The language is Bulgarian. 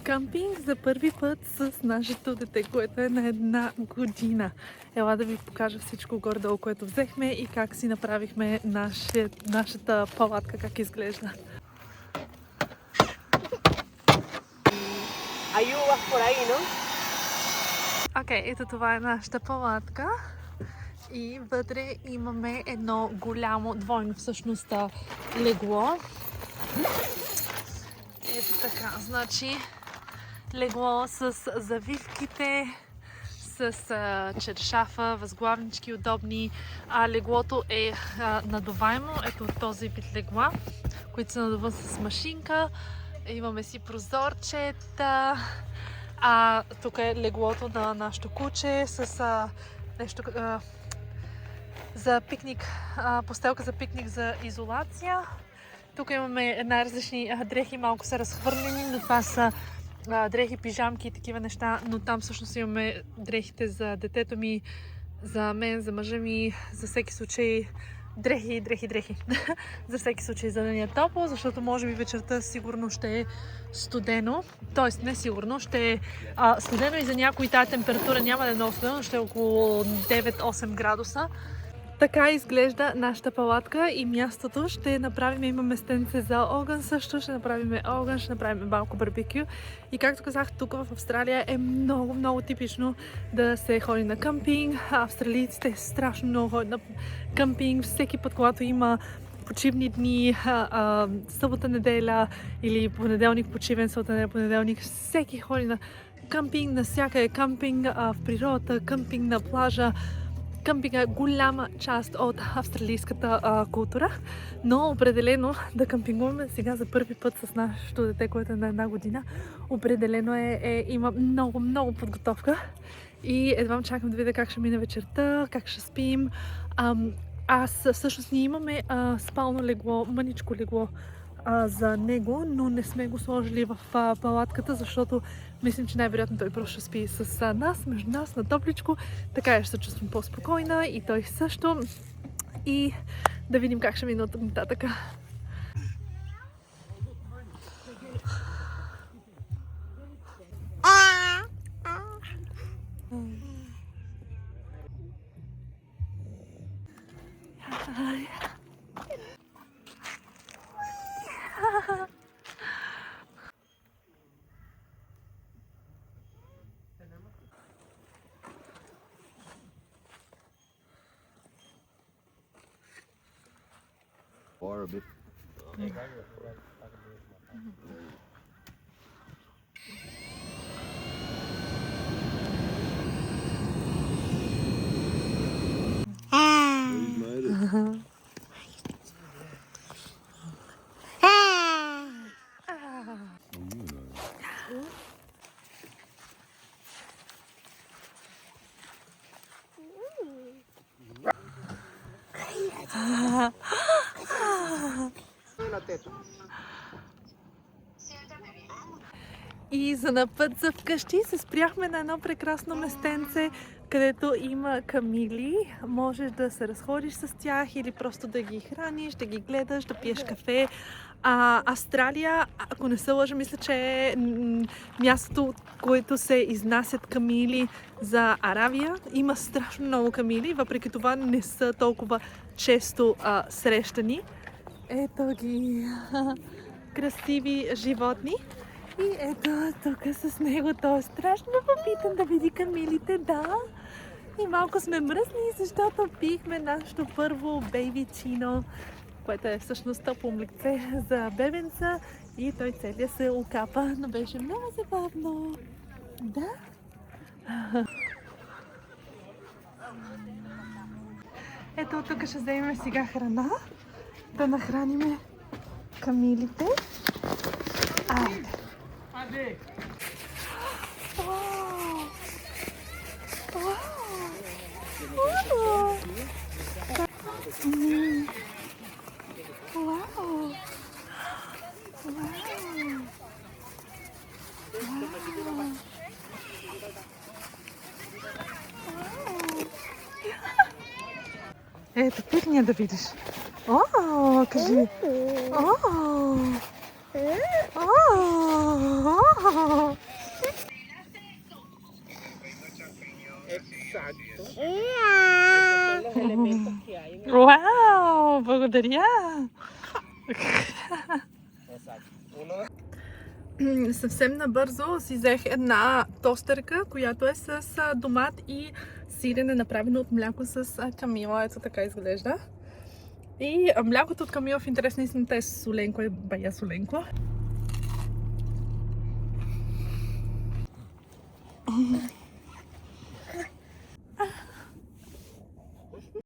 Къмпинг за първи път с нашето дете, което е на 1 година. Ела да ви покажа всичко горе-долу, което взехме и как си направихме нашата палатка, как изглежда. Окей, ето това е нашата палатка. И вътре имаме едно голямо, двойно всъщност легло. Ето така, значи легло с завивките, с чершафа, възглавнички удобни. Леглото е надуваемо, ето този вид легла, които се надуват с машинка. Имаме си прозорчета. Тук е леглото на нашото куче с нещо за пикник, постелка за пикник за изолация. Тук имаме различни дрехи, малко са разхвърлени, но това са дрехи, пижамки и такива неща, но там всъщност имаме дрехите за детето ми, за мен, за мъжа ми, за всеки случай дрехи. За всеки случай, за да ни е топло, защото може би вечерта сигурно ще е студено. Тоест не сигурно, ще е студено и за някои тази температура няма да е много студено, ще е около 9-8 градуса. Така изглежда нашата палатка и мястото. Ще направим, има местенце за огън също, ще направим огън, ще направим малко барбекю. И както казах, тук в Австралия е много типично да се ходи на къмпинг. Австралийците страшно много ходят на къмпинг. Всеки път, когато има почивни дни, събота, неделя или понеделник почивен, събота, неделя, понеделник, всеки ходи на къмпинг, навсякъде къмпинг в природата, къмпинг на плажа. Къмпинга е голяма част от австралийската култура, но определено да къмпингуваме сега за първи път с нашето дете, което е на 1 година. Определено има много подготовка и едва чакам да видя как ще мине вечерта, как ще спим. Всъщност ние имаме спално легло, мъничко легло за него, но не сме го сложили в палатката, защото мислим, че най-вероятно той просто ще спи с нас, между нас, на топличко. Така ще се чувствам по-спокойна и той също. И да видим как ще мине от нататък. Or a bit. И за напът за вкъщи се спряхме на едно прекрасно местенце, където има камили. Можеш да се разходиш с тях или просто да ги храниш, да ги гледаш, да пиеш кафе. Австралия, ако не се лъжа, мисля, че е мястото, което се изнасят камили за Аравия. Има страшно много камили, въпреки това не са толкова често срещани. Ето ги красиви животни. И ето тук с него, той е страшно попитан да види камилите, да. И малко сме мръсни, защото пихме нашето първо бейбичино, което е всъщност топло млекце за бебенца и той целия се окапа, но беше много забавно. Да? Ето тук ще вземем сега храна, да нахраним камилите. Айде! Ето, пикния да видиш. Кажи. Вау! Благодаря! Съвсем набързо си взех една тостерка, която е с домат и сирене, направено от мляко с камила. Ето така изглежда. И млякото от камила в интерес на истината е соленко, е бая соленко.